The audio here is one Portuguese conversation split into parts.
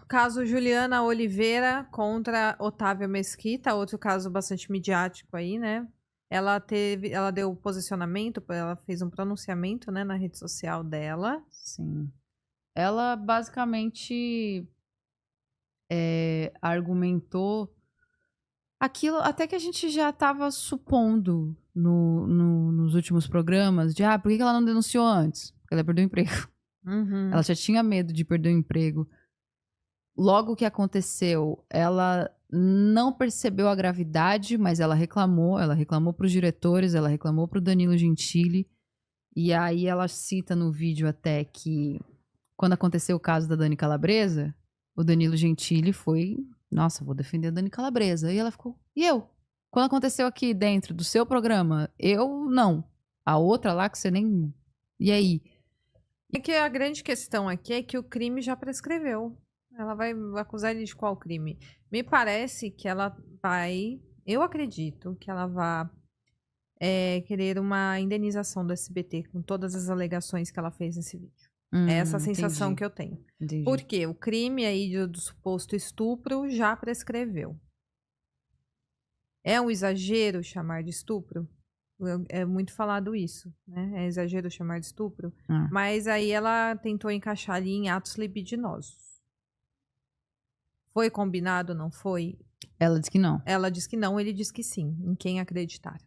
caso Juliana Oliveira contra Otávio Mesquita, outro caso bastante midiático aí, né? Ela deu posicionamento, ela fez um pronunciamento, né, na rede social dela. Sim. Ela basicamente argumentou aquilo até que a gente já estava supondo nos últimos programas, de por que ela não denunciou antes? Porque ela perdeu o emprego. Uhum. Ela já tinha medo de perder o emprego. Logo que aconteceu, ela não percebeu a gravidade, mas ela reclamou para os diretores, ela reclamou para o Danilo Gentili, e aí ela cita no vídeo até que quando aconteceu o caso da Dani Calabresa, o Danilo Gentili foi, nossa, vou defender a Dani Calabresa, e ela ficou, e eu? Quando aconteceu aqui dentro do seu programa, eu não. A outra lá que você nem... E aí? É que a grande questão aqui é que o crime já prescreveu. Ela vai acusar ele de qual crime? Me parece que ela vai... Eu acredito que ela vai querer uma indenização do SBT com todas as alegações que ela fez nesse vídeo. É essa a sensação Entendi. que eu tenho. Entendi. Porque o crime aí do suposto estupro já prescreveu. É um exagero chamar de estupro? É muito falado isso, né? É exagero chamar de estupro. Mas aí ela tentou encaixar ali em atos libidinosos. Foi combinado, não foi? Ela disse que não. Ela disse que não, ele disse que sim. Em quem acreditar?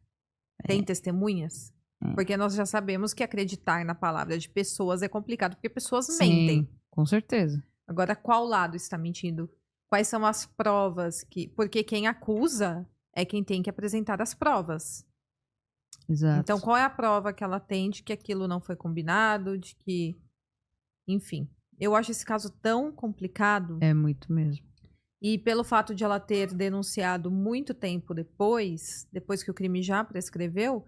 Tem testemunhas? Porque nós já sabemos que acreditar na palavra de pessoas é complicado, porque pessoas mentem. Com certeza. Agora, qual lado está mentindo? Quais são as provas que... Porque quem acusa é quem tem que apresentar as provas. Exato. Então, qual é a prova que ela tem de que aquilo não foi combinado, de que... Enfim, eu acho esse caso tão complicado. É muito mesmo. E pelo fato de ela ter denunciado muito tempo depois que o crime já prescreveu,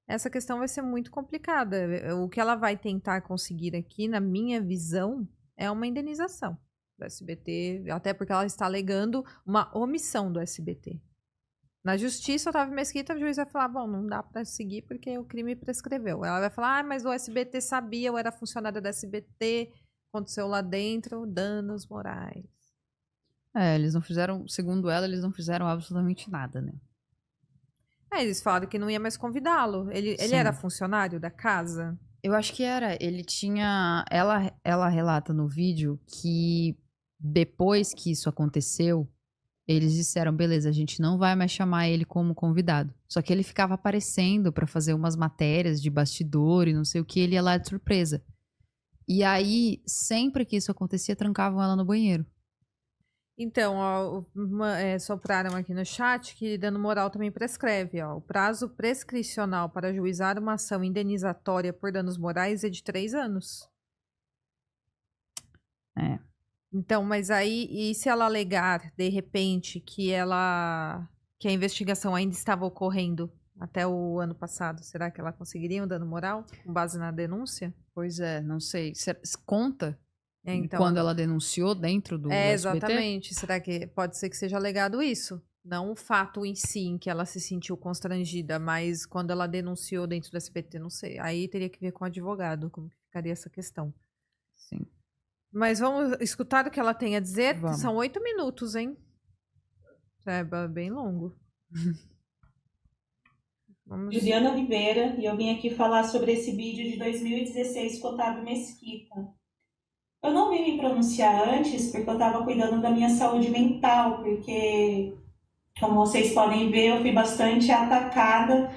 essa questão vai ser muito complicada. O que ela vai tentar conseguir aqui, na minha visão, é uma indenização do SBT, até porque ela está alegando uma omissão do SBT. Na justiça, Otávio Mesquita, o juiz vai falar, bom, não dá para seguir porque o crime prescreveu. Ela vai falar, mas o SBT sabia, eu era funcionária do SBT, aconteceu lá dentro, danos morais. Eles não fizeram, segundo ela, eles não fizeram absolutamente nada, né? Eles falaram que não ia mais convidá-lo. Ele era funcionário da casa? Eu acho que era. Ele tinha... Ela relata no vídeo que depois que isso aconteceu, eles disseram, beleza, a gente não vai mais chamar ele como convidado. Só que ele ficava aparecendo pra fazer umas matérias de bastidor e não sei o que, ele ia lá de surpresa. E aí, sempre que isso acontecia, trancavam ela no banheiro. Então, ó, sopraram aqui no chat que dano moral também prescreve. Ó, o prazo prescricional para ajuizar uma ação indenizatória por danos morais é de 3 anos. Então, mas aí, e se ela alegar, de repente, que a investigação ainda estava ocorrendo até o ano passado, será que ela conseguiria um dano moral com base na denúncia? Pois é, não sei. Conta? Então, quando ela denunciou dentro do SBT? Exatamente. Será que pode ser que seja alegado isso? Não o fato em si, em que ela se sentiu constrangida, mas quando ela denunciou dentro do SBT, não sei. Aí teria que ver com o advogado como que ficaria essa questão. Sim. Mas vamos escutar o que ela tem a dizer? Vamos. São 8 minutos, hein? É bem longo. Juliana Oliveira, e eu vim aqui falar sobre esse vídeo de 2016 com Otávio Mesquita. Eu não vim me pronunciar antes porque eu estava cuidando da minha saúde mental, porque, como vocês podem ver, eu fui bastante atacada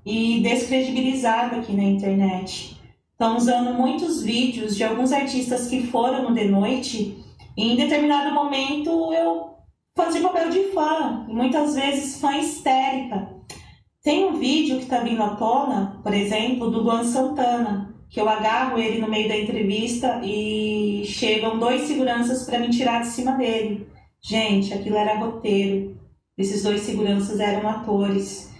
e descredibilizada aqui na internet. Estão usando muitos vídeos de alguns artistas que foram no The Noite e em determinado momento eu fazia papel de fã, e muitas vezes fã histérica. Tem um vídeo que está vindo à tona, por exemplo, do Luan Santana, que eu agarro ele no meio da entrevista e chegam 2 seguranças para me tirar de cima dele. Gente, aquilo era roteiro. Esses 2 seguranças eram atores.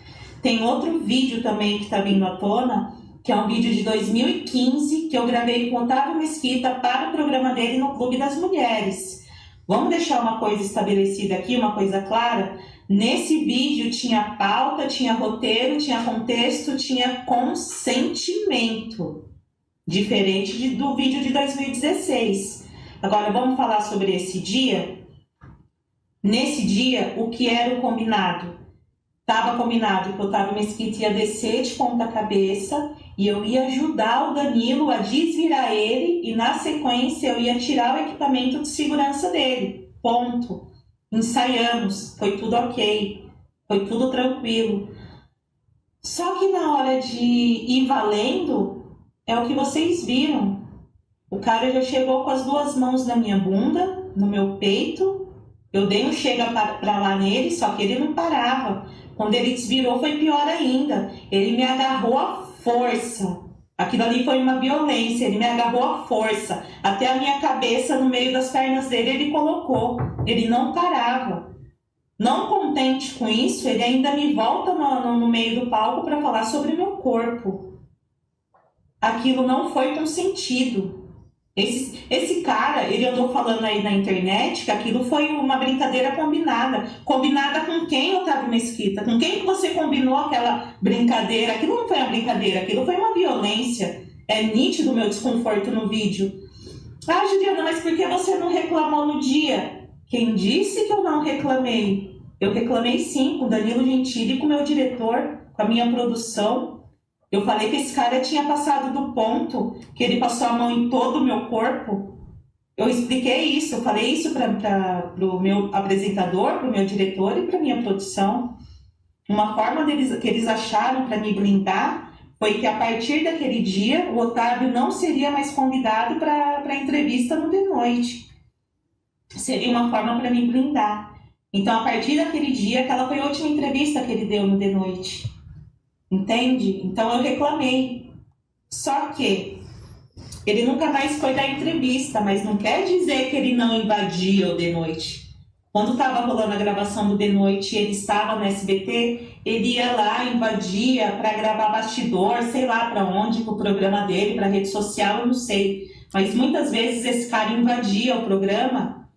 Tem outro vídeo também que está vindo à tona, que é um vídeo de 2015, que eu gravei com Otávio Mesquita para o programa dele no Clube das Mulheres. Vamos deixar uma coisa estabelecida aqui, uma coisa clara. Nesse vídeo tinha pauta, tinha roteiro, tinha contexto, tinha consentimento. Diferente do vídeo de 2016. Agora, vamos falar sobre esse dia? Nesse dia, o que era o combinado? Estava combinado que o Otávio Mesquita ia descer de ponta cabeça e eu ia ajudar o Danilo a desvirar ele e, na sequência, eu ia tirar o equipamento de segurança dele. Ponto. Ensaiamos, foi tudo ok, foi tudo tranquilo. Só que na hora de ir valendo, é o que vocês viram. O cara já chegou com as 2 mãos na minha bunda, no meu peito. Eu dei um chega pra lá nele, só que ele não parava. Quando ele desvirou, foi pior ainda. Ele me agarrou à força. Aquilo ali foi uma violência. Ele me agarrou à força. Até a minha cabeça no meio das pernas dele, ele colocou. Ele não parava. Não contente com isso, ele ainda me volta no meio do palco para falar sobre o meu corpo. Aquilo não foi consentido. Esse cara, ele andou falando aí na internet que aquilo foi uma brincadeira combinada. Combinada com quem, Otávio Mesquita? Com quem que você combinou aquela brincadeira? Aquilo não foi uma brincadeira, aquilo foi uma violência. É nítido o meu desconforto no vídeo. Ah, Juliana, mas por que você não reclamou no dia? Quem disse que eu não reclamei? Eu reclamei sim, com o Danilo Gentili, com o meu diretor, com a minha produção. Eu falei que esse cara tinha passado do ponto, que ele passou a mão em todo o meu corpo. Eu expliquei isso, eu falei isso para o meu apresentador, para o meu diretor e para a minha produção. Uma forma que eles acharam para me blindar foi que a partir daquele dia, o Otávio não seria mais convidado para a entrevista no The Noite. Seria uma forma para me blindar. Então, a partir daquele dia, aquela foi a última entrevista que ele deu no The Noite. Entende? Então eu reclamei. Só que ele nunca mais foi dar entrevista, mas não quer dizer que ele não invadia o The Noite. Quando estava rolando a gravação do The Noite e ele estava no SBT, ele ia lá, invadia para gravar bastidor, sei lá para onde, para o programa dele, para a rede social, eu não sei. Mas muitas vezes esse cara invadia o programa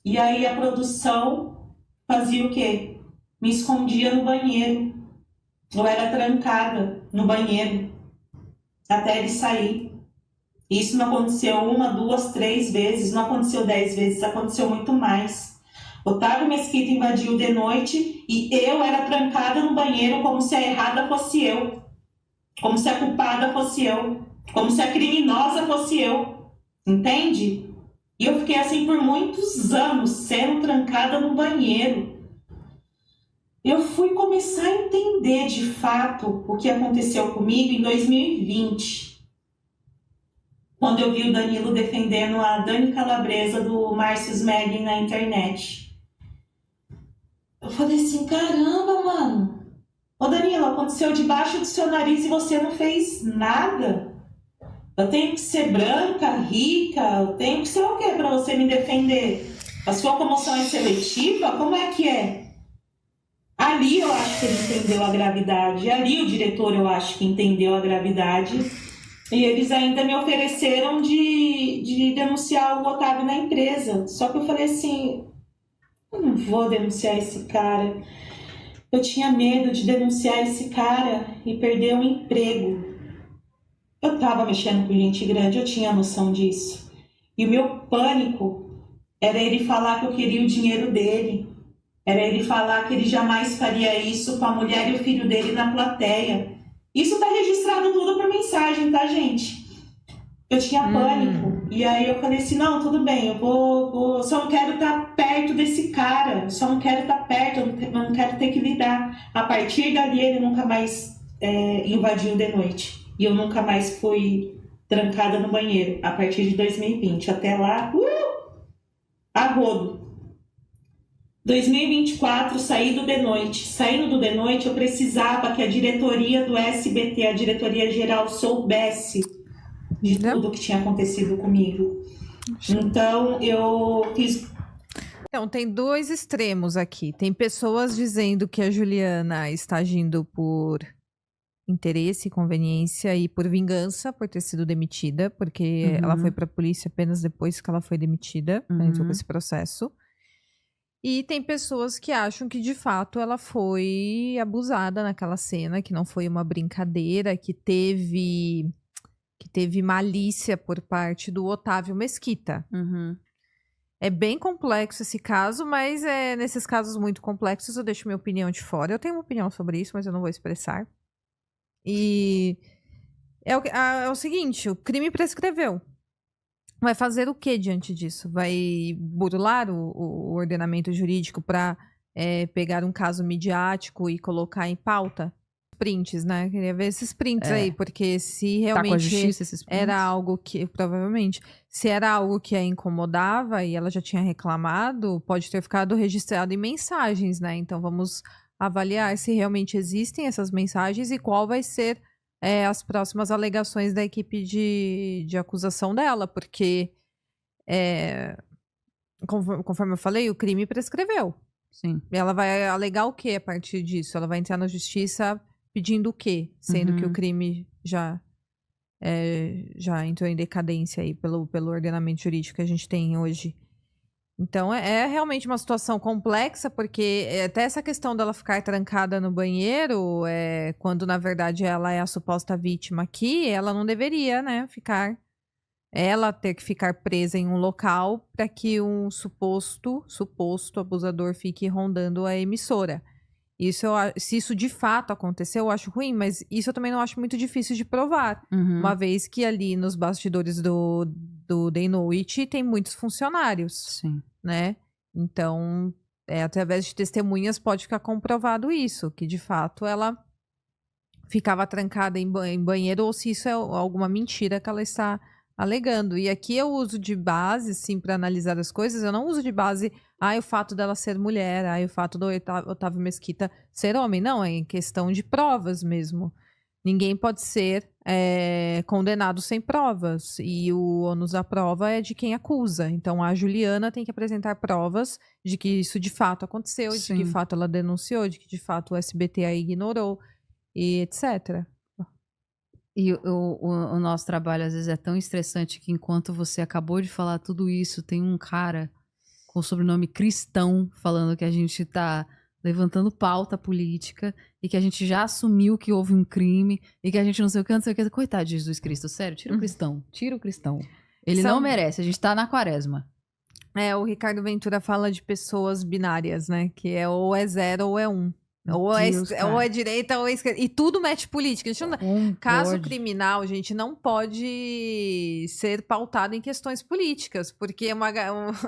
e aí a produção fazia o quê? Me escondia no banheiro. Eu era trancada no banheiro até ele sair. Isso não aconteceu 1, 2, 3 vezes, não aconteceu 10 vezes, aconteceu muito mais. Otávio Mesquita invadiu The Noite e eu era trancada no banheiro como se a errada fosse eu, como se a culpada fosse eu, como se a criminosa fosse eu, entende? E eu fiquei assim por muitos anos, sendo trancada no banheiro. Eu fui começar a entender de fato o que aconteceu comigo em 2020, quando eu vi o Danilo defendendo a Dani Calabresa do Márcio Smerling na internet. Eu falei assim, caramba, mano. Ô Danilo, aconteceu debaixo do seu nariz e você não fez nada? Eu tenho que ser branca, rica, eu tenho que ser o quê para você me defender? A sua comoção é seletiva? Como é que é? Ali eu acho que ele entendeu a gravidade, ali o diretor eu acho que entendeu a gravidade e eles ainda me ofereceram de denunciar o Otávio na empresa. Só que eu falei assim, eu não vou denunciar esse cara. Eu tinha medo de denunciar esse cara e perder o emprego. Eu estava mexendo com gente grande, eu tinha noção disso. E o meu pânico era ele falar que eu queria o dinheiro dele. Era ele falar que ele jamais faria isso com a mulher e o filho dele na plateia. Isso tá registrado tudo por mensagem, tá, gente? Eu tinha pânico. E aí eu falei assim, não, tudo bem, eu vou só não quero estar perto desse cara. Só não quero estar perto, eu não quero ter que lidar. A partir dali ele nunca mais invadiu The Noite. E eu nunca mais fui trancada no banheiro. A partir de 2020. Até lá, a rodo. 2024, saí do The Noite. Saindo do The Noite, eu precisava que a diretoria do SBT, a diretoria geral, soubesse de tudo que tinha acontecido comigo. Então, eu fiz... Então, tem 2 extremos aqui. Tem pessoas dizendo que a Juliana está agindo por interesse, conveniência e por vingança, por ter sido demitida, porque ela foi para a polícia apenas depois que ela foi demitida, entrou com esse processo. E tem pessoas que acham que, de fato, ela foi abusada naquela cena, que não foi uma brincadeira, que que teve malícia por parte do Otávio Mesquita. Uhum. É bem complexo esse caso, mas nesses casos muito complexos eu deixo minha opinião de fora. Eu tenho uma opinião sobre isso, mas eu não vou expressar. E é o seguinte, o crime prescreveu. Vai fazer o que diante disso? Vai burlar o ordenamento jurídico para pegar um caso midiático e colocar em pauta? Prints, né? Queria ver esses prints aí, porque se realmente Tá com a justiça esses prints? era algo que, provavelmente, se era algo que a incomodava e ela já tinha reclamado, pode ter ficado registrado em mensagens, né? Então vamos avaliar se realmente existem essas mensagens e qual vai ser as próximas alegações da equipe de acusação dela, porque conforme eu falei, o crime prescreveu. Sim. Ela vai alegar o que a partir disso? Ela vai entrar na justiça pedindo o quê? Sendo que o crime já entrou em decadência aí pelo ordenamento jurídico que a gente tem hoje. Então é realmente uma situação complexa, porque até essa questão dela ficar trancada no banheiro, quando na verdade ela é a suposta vítima aqui, ela não deveria, né, ela ter que ficar presa em um local para que um suposto abusador fique rondando a emissora. Se isso de fato aconteceu, eu acho ruim, mas isso eu também não acho muito difícil de provar. Uma vez que ali nos bastidores do Day Noite tem muitos funcionários. Sim. Né? Então, através de testemunhas pode ficar comprovado isso, que de fato ela ficava trancada em banheiro, ou se isso é alguma mentira que ela está alegando. E aqui eu uso de base, sim, para analisar as coisas, eu não uso de base, o fato dela ser mulher, o fato do Otávio Mesquita ser homem. Não, é em questão de provas mesmo. Ninguém pode ser condenado sem provas. E o ônus da prova é de quem acusa. Então, a Juliana tem que apresentar provas de que isso de fato aconteceu, de que de fato ela denunciou, de que de fato o SBT a ignorou, e etc. E o nosso trabalho, às vezes, é tão estressante que enquanto você acabou de falar tudo isso, tem um cara com o sobrenome Cristão falando que a gente tá levantando pauta política e que a gente já assumiu que houve um crime e que a gente não sei o que, não sei o que. Coitado de Jesus Cristo, sério, tira o cristão, tira o cristão. Ele não merece, a gente tá na quaresma. O Ricardo Ventura fala de pessoas binárias, né? Que ou é 0 ou é 1. Um. Ou é direita ou é esquerda. E tudo mete política. A gente não... Caso criminal, gente, não pode ser pautado em questões políticas. Porque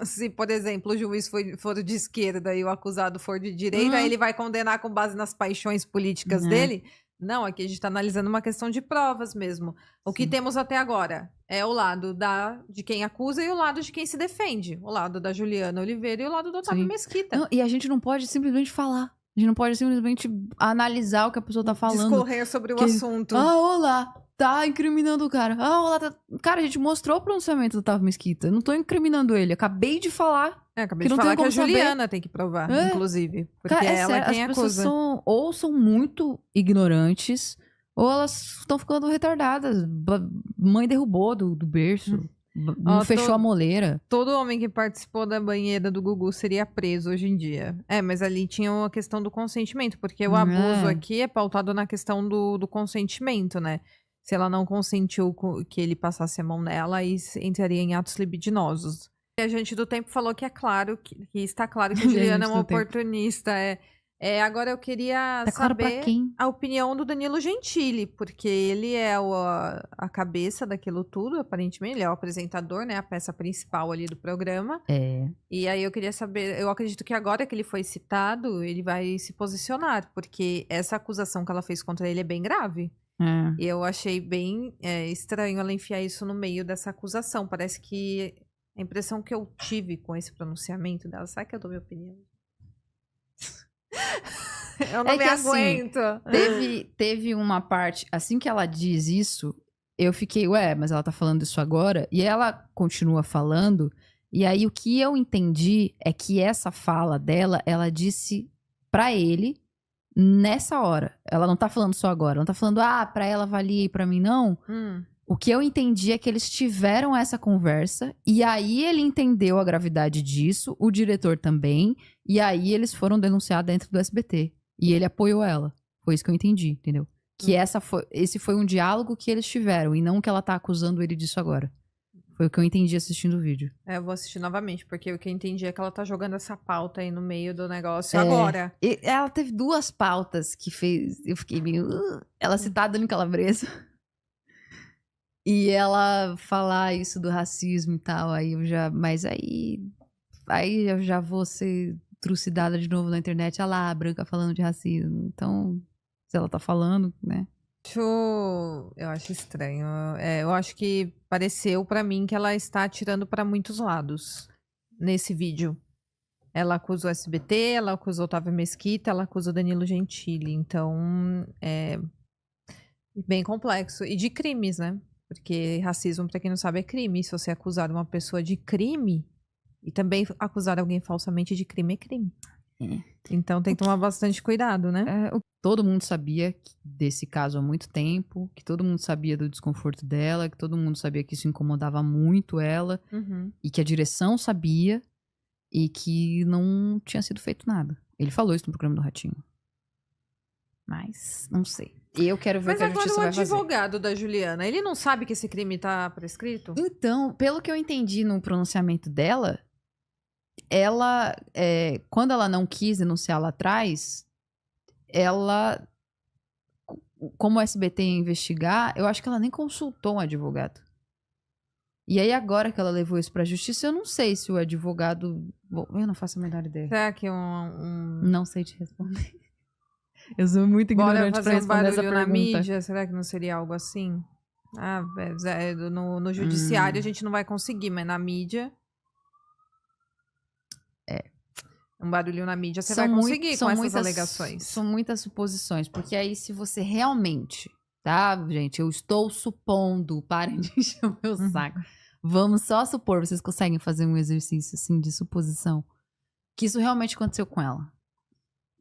se, por exemplo, o juiz for de esquerda e o acusado for de direita, aí ele vai condenar com base nas paixões políticas dele. Não, aqui a gente está analisando uma questão de provas mesmo. O que temos até agora é o lado de quem acusa e o lado de quem se defende. O lado da Juliana Oliveira e o lado do Otávio Mesquita. Não, e a gente não pode simplesmente falar. A gente não pode simplesmente analisar o que a pessoa tá falando. Discorrer sobre o assunto. Olá, tá incriminando o cara. Olá, Cara, a gente mostrou o pronunciamento do Otávio Mesquita. Eu não tô incriminando ele. Acabei de falar. Acabei de falar que a Juliana tem que provar, inclusive. Porque cara, ela é quem as acusa. Ou são muito ignorantes, ou elas estão ficando retardadas. Mãe derrubou do berço. Fechou a moleira. Todo homem que participou da banheira do Gugu seria preso hoje em dia. Mas ali tinha a questão do consentimento, porque o abuso aqui é pautado na questão do consentimento, né? Se ela não consentiu que ele passasse a mão nela, aí entraria em atos libidinosos. E a gente do tempo falou que é claro, que está claro que a Juliana é uma oportunista. Agora eu queria saber a opinião do Danilo Gentili, porque ele é a cabeça daquilo tudo, aparentemente. Ele é o apresentador, né? A peça principal ali do programa. E aí eu queria saber, eu acredito que agora que ele foi citado, ele vai se posicionar, porque essa acusação que ela fez contra ele é bem grave. E eu achei bem estranho ela enfiar isso no meio dessa acusação. Parece que a impressão que eu tive com esse pronunciamento dela, sabe que eu dou minha opinião? Eu não me aguento. Assim, teve uma parte, assim que ela diz isso, eu fiquei, mas ela tá falando isso agora? E ela continua falando, e aí o que eu entendi é que essa fala dela, ela disse pra ele nessa hora. Ela não tá falando só agora, ela não tá falando, pra ela valia e pra mim não. O que eu entendi é que eles tiveram essa conversa e aí ele entendeu a gravidade disso, o diretor também, e aí eles foram denunciar dentro do SBT. E ele apoiou ela. Foi isso que eu entendi, entendeu? Que esse foi um diálogo que eles tiveram, e não que ela tá acusando ele disso agora. Foi o que eu entendi assistindo o vídeo. Eu vou assistir novamente, porque o que eu entendi é que ela tá jogando essa pauta aí no meio do negócio agora. E ela teve 2 pautas que fez... Eu fiquei meio... Ela citar Dani Calabresa. E ela falar isso do racismo e tal, aí eu já... Mas aí eu já vou ser trucidada de novo na internet. Olha lá, a Branca falando de racismo. Então, se ela tá falando, né? Eu acho estranho. Eu acho que pareceu pra mim que ela está atirando pra muitos lados nesse vídeo. Ela acusa o SBT, ela acusa o Otávio Mesquita, ela acusa o Danilo Gentili. Então, é bem complexo. E de crimes, né? Porque racismo, pra quem não sabe, é crime. Se você acusar uma pessoa de crime, e também acusar alguém falsamente de crime, é crime. Então tem que tomar bastante cuidado, né? Todo mundo sabia desse caso há muito tempo, que todo mundo sabia do desconforto dela, que todo mundo sabia que isso incomodava muito ela, e que a direção sabia, e que não tinha sido feito nada. Ele falou isso no programa do Ratinho. Mas, não sei. Eu quero ver o que a justiça vai fazer. Mas agora o advogado da Juliana, ele não sabe que esse crime tá prescrito? Então, pelo que eu entendi no pronunciamento dela, ela, quando ela não quis denunciar lá atrás, ela, como o SBT ia investigar, eu acho que ela nem consultou um advogado. E aí agora que ela levou isso pra justiça, eu não sei se o advogado... Bom, eu não faço a menor ideia. Será que Não sei te responder. Eu sou muito ignorante pra responder essa pergunta. Na mídia, será que não seria algo assim? No judiciário a gente não vai conseguir, mas na mídia... Um barulho na mídia você vai conseguir com essas alegações. São muitas suposições, porque aí se você realmente, tá, gente, eu estou supondo, parem de encher o meu saco. Vamos só supor, vocês conseguem fazer um exercício assim de suposição, que isso realmente aconteceu com ela.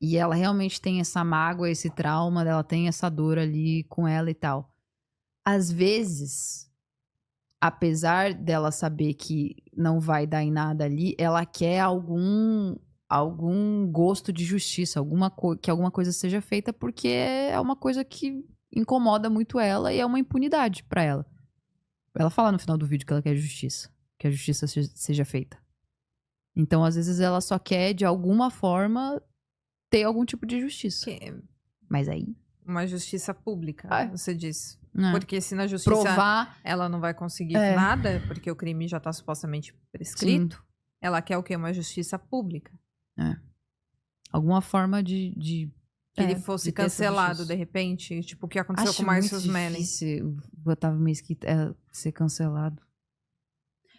E ela realmente tem essa mágoa, esse trauma, ela tem essa dor ali com ela e tal. Às vezes, apesar dela saber que não vai dar em nada ali, ela quer algum gosto de justiça, que alguma coisa seja feita, porque é uma coisa que incomoda muito ela e é uma impunidade pra ela. Ela fala no final do vídeo que ela quer justiça, que a justiça seja feita. Então, às vezes, ela só quer, de alguma forma, ter algum tipo de justiça. Mas aí... Uma justiça pública, você disse. Porque se na justiça provar, ela não vai conseguir nada, porque o crime já tá supostamente prescrito, ela quer o quê? Uma justiça pública. Alguma forma de que ele fosse cancelado de repente, tipo o que aconteceu com o Márcio Smelling. O Otávio Mesquita ser cancelado.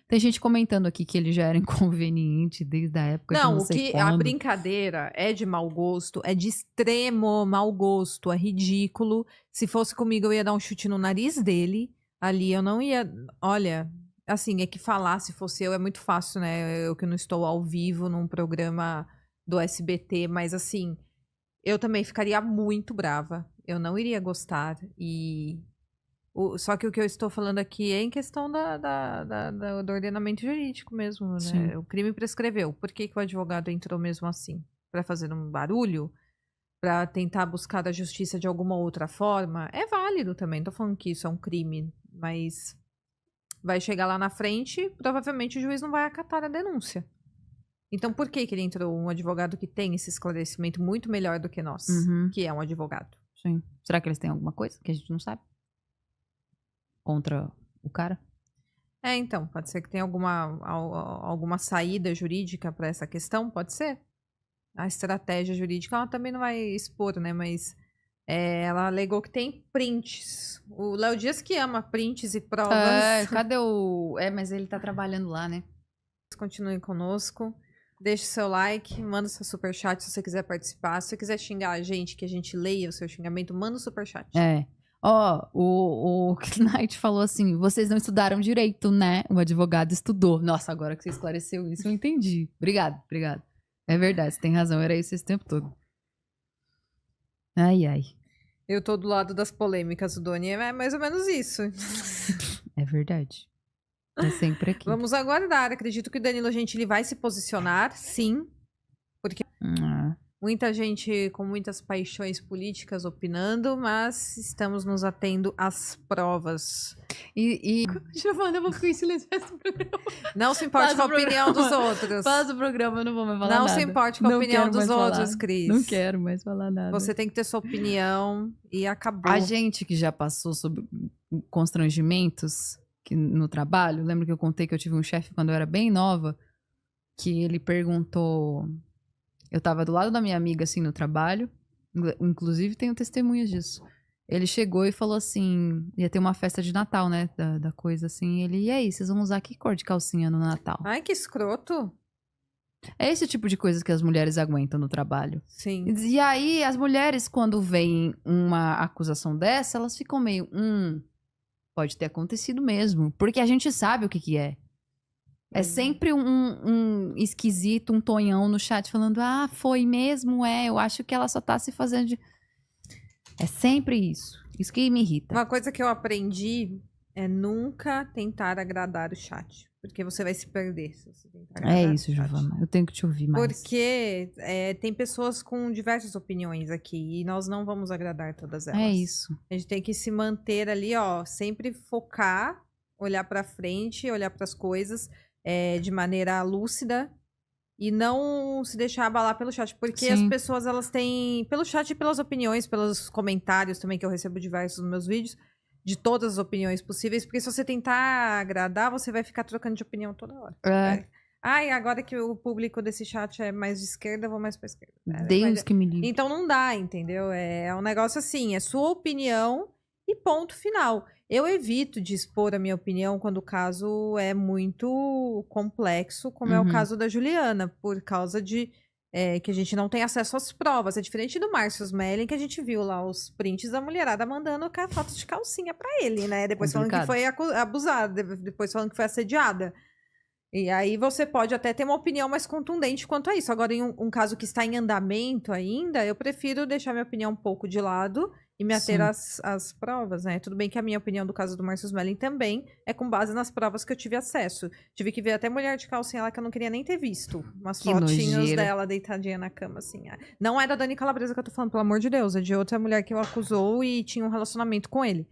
Tem gente comentando aqui que ele já era inconveniente desde a época de não sei quando. A brincadeira é de mau gosto, é de extremo mau gosto, é ridículo. Se fosse comigo eu ia dar um chute no nariz dele, ali eu não ia, olha, assim, é que falar se fosse eu é muito fácil, né? Eu que não estou ao vivo num programa do SBT, mas assim, eu também ficaria muito brava. Eu não iria gostar. Só que o que eu estou falando aqui é em questão do ordenamento jurídico mesmo, né? Sim. O crime prescreveu. Por que o advogado entrou mesmo assim? Para fazer um barulho? Para tentar buscar a justiça de alguma outra forma? É válido também. Não tô falando que isso é um crime, mas vai chegar lá na frente, provavelmente o juiz não vai acatar a denúncia. Então, por que ele entrou um advogado que tem esse esclarecimento muito melhor do que nós, que é um advogado? Sim. Será que eles têm alguma coisa que a gente não sabe? Contra o cara? Então, pode ser que tenha alguma saída jurídica para essa questão, pode ser. A estratégia jurídica, ela também não vai expor, né, mas ela alegou que tem prints. O Léo Dias que ama prints e provas. Cadê mas ele tá trabalhando lá, né? Continuem conosco. Deixe seu like, manda seu superchat se você quiser participar. Se você quiser xingar a gente, que a gente leia o seu xingamento, manda o superchat. O Knight falou assim, vocês não estudaram direito, né? O advogado estudou. Nossa, agora que você esclareceu isso, eu entendi. Obrigado. É verdade, você tem razão, era isso esse tempo todo. Ai. Eu tô do lado das polêmicas, o Doni, é mais ou menos isso. É verdade. É sempre aqui. Vamos aguardar. Acredito que o Danilo Gentili vai se posicionar, sim. Porque Muita gente com muitas paixões políticas opinando, mas estamos nos atendo às provas. Giovana, eu vou ficar em silêncio esse programa. Não se importe com a opinião dos outros. Faz o programa, eu não vou mais falar Não nada. se importe com a opinião dos outros, Cris. Não quero mais falar nada. Você tem que ter sua opinião e acabou. A gente que já passou sobre constrangimentos no trabalho, lembra que eu contei que eu tive um chefe quando eu era bem nova, que ele perguntou... Eu tava do lado da minha amiga, assim, no trabalho, inclusive tenho testemunhas disso. Ele chegou e falou assim, ia ter uma festa de Natal, né, da coisa assim, e aí, vocês vão usar que cor de calcinha no Natal? Ai, que escroto. É esse tipo de coisa que as mulheres aguentam no trabalho. Sim. E aí, as mulheres, quando veem uma acusação dessa, elas ficam meio, pode ter acontecido mesmo, porque a gente sabe o que é. É sempre um esquisito, um tonhão no chat falando, foi mesmo, eu acho que ela só tá se fazendo de... É sempre isso. Isso que me irrita. Uma coisa que eu aprendi é nunca tentar agradar o chat. Porque você vai se perder se você tentar agradar É isso, Giovana. Eu tenho que te ouvir mais. Porque tem pessoas com diversas opiniões aqui e nós não vamos agradar todas elas. É isso. A gente tem que se manter ali, ó, sempre focar, olhar pra frente, olhar pras coisas de maneira lúcida e não se deixar abalar pelo chat. Porque as pessoas, elas têm, pelo chat e pelas opiniões, pelos comentários também, que eu recebo diversos nos meus vídeos, de todas as opiniões possíveis, porque se você tentar agradar, você vai ficar trocando de opinião toda hora. Ai, agora que o público desse chat é mais de esquerda, eu vou mais pra esquerda. Deus que me livre. Então não dá, entendeu? É um negócio assim, é sua opinião e ponto final. Eu evito de expor a minha opinião quando o caso é muito complexo, como é o caso da Juliana, por causa de que a gente não tem acesso às provas. É diferente do Márcio Smelling, que a gente viu lá os prints da mulherada mandando fotos de calcinha pra ele, né? Depois falando que foi abusada, depois falando que foi assediada. E aí você pode até ter uma opinião mais contundente quanto a isso. Agora, em um caso que está em andamento ainda, eu prefiro deixar minha opinião um pouco de lado e me ater às provas, né? Tudo bem que a minha opinião do caso do Márcio Smelling também é com base nas provas que eu tive acesso. Tive que ver até mulher de calcinha lá que eu não queria nem ter visto. Umas fotinhos dela deitadinha na cama, assim. Não é da Dani Calabresa que eu tô falando, pelo amor de Deus. É de outra mulher que o acusou e tinha um relacionamento com ele.